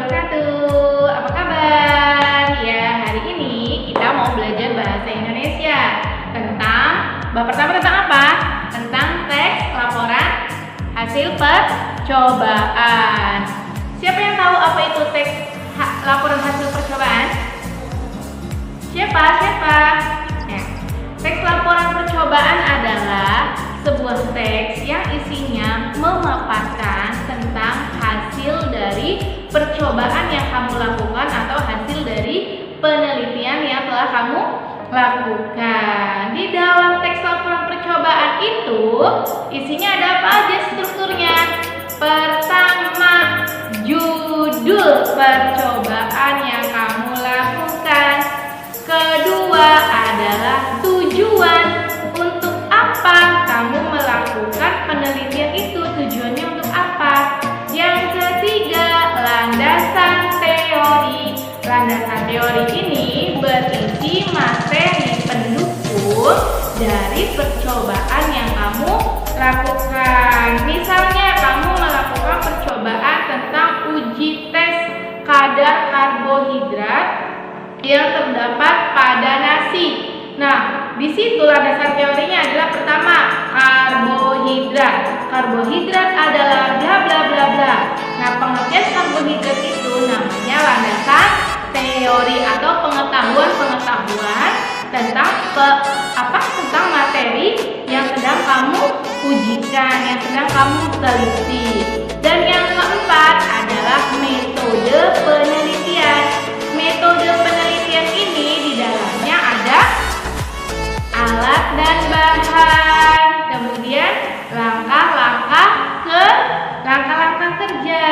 wabarakatuh. Apa kabar? Ya, hari ini kita mau belajar bahasa Indonesia tentang bab pertama tentang apa? Tentang teks laporan hasil percobaan. Siapa yang tahu apa itu teks laporan hasil percobaan? Siapa? Ya. Teks laporan percobaan adalah sebuah teks yang isinya memaparkan tentang hasil dari percobaan yang kamu lakukan atau hasil dari penelitian yang telah kamu lakukan. Di dalam teks laporan percobaan itu isinya ada apa aja strukturnya? Pertama, judul percobaan yang kamu lakukan. Kedua adalah tujuan. Untuk apa kamu melakukan penelitian itu? Tujuannya untuk apa? Yang ketiga, landasan teori. Landasan teori ini berisi materi pendukung dari percobaan yang kamu lakukan. Misalnya kamu melakukan percobaan tentang uji tes kadar karbohidrat yang terdapat pada nasi. Nah, di situ landasan teorinya adalah pertama, karbohidrat. Karbohidrat adalah bla bla bla bla. Nah, pengertian karbohidrat itu namanya landasan teori atau pengetahuan tentang tentang materi yang sedang kamu ujikan, yang sedang kamu teliti. Dan yang keempat adalah metode penelitian. Metode penelitian ini di dalamnya ada alat dan bahan, kemudian langkah-langkah kerja.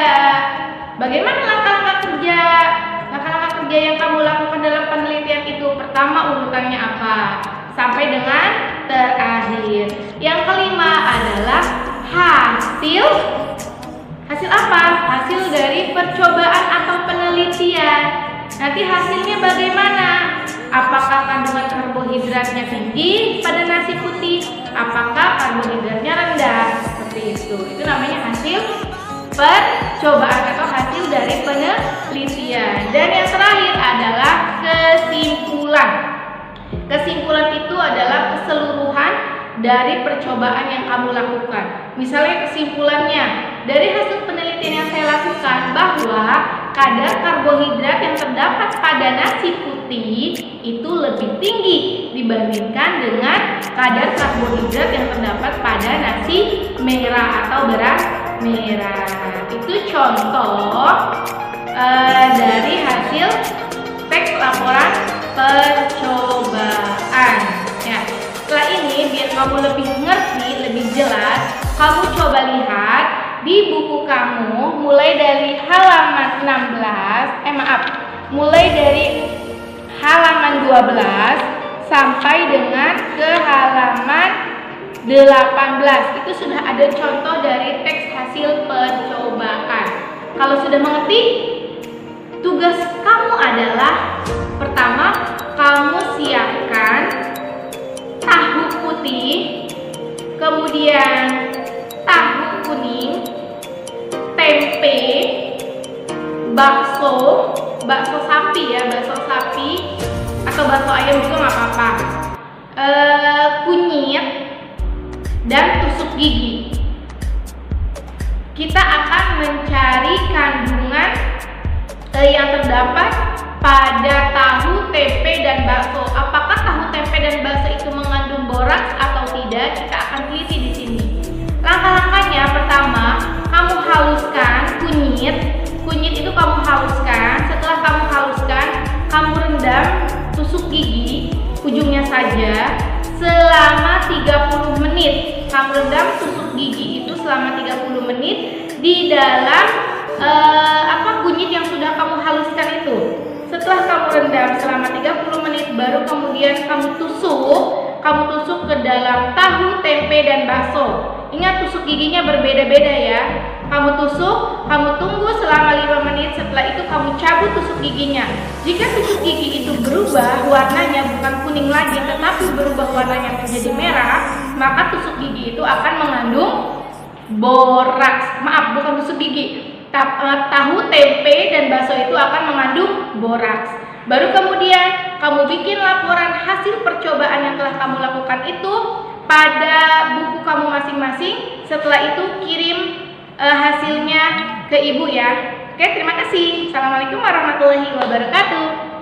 Bagaimana langkah-langkah kerja? Langkah-langkah kerja yang kamu lakukan dalam penelitian itu, pertama urutannya apa sampai dengan terakhir. Yang kelima adalah hasil apa? Hasil dari percobaan atau penelitian. Nanti hasilnya bagaimana? Apakah kandungan karbohidratnya tinggi pada nasi putih? Apakah karbohidratnya rendah? Seperti itu. Itu namanya hasil percobaan atau hasil dari penelitian. Dan yang terakhir adalah kesimpulan. Kesimpulan itu adalah keseluruhan dari percobaan yang kamu lakukan. Misalnya kesimpulannya, dari hasil penelitian yang saya lakukan bahwa kadar karbohidrat yang terdapat pada nasi putih itu lebih tinggi dibandingkan dengan kadar karbohidrat yang terdapat pada nasi merah atau beras merah. Itu contoh dari hasil teks laporan percobaan. Ya, setelah ini biar kamu lebih ngerti, lebih jelas, kamu coba lihat di buku kamu mulai dari halaman 16, mulai dari halaman 12 sampai dengan ke halaman 18. Itu sudah ada contoh dari teks hasil percobaan. Kalau sudah mengerti, tugas kamu adalah pertama, kamu siapkan tahu putih, kemudian tahu kuning, tempe, bakso sapi ya, bakso sapi atau bakso ayam juga nggak apa-apa, kunyit dan tusuk gigi. Kita akan mencari kandungan yang terdapat pada tahu, tempe, dan bakso. Apakah tahu, tempe, dan bakso itu mengandung boraks atau tidak? Kita akan teliti di sini. Langkah-langkahnya, pertama, kamu haluskan kunyit. Kunyit itu kamu haluskan. Setelah kamu haluskan, kamu rendam tusuk gigi, ujungnya saja, selama 30 menit. Kamu rendam tusuk gigi itu selama 30 menit di dalam kunyit yang sudah kamu haluskan itu. Setelah kamu rendam selama 30 menit, baru kemudian kamu tusuk ke dalam tahu, tempe, dan bakso. Ingat, tusuk giginya berbeda-beda ya. Kamu tusuk, kamu tunggu selama 5 menit. Setelah itu kamu cabut tusuk giginya. Jika tusuk gigi itu berubah warnanya, bukan kuning lagi tetapi berubah warnanya menjadi merah, maka tusuk gigi itu akan mengandung boraks. Maaf, bukan tusuk gigi, tahu, tempe dan bakso itu akan mengandung boraks. Baru kemudian kamu bikin laporan hasil percobaan yang telah kamu lakukan itu pada buku kamu masing-masing. Setelah itu kirim hasilnya ke ibu ya. Oke, terima kasih. Assalamualaikum warahmatullahi wabarakatuh.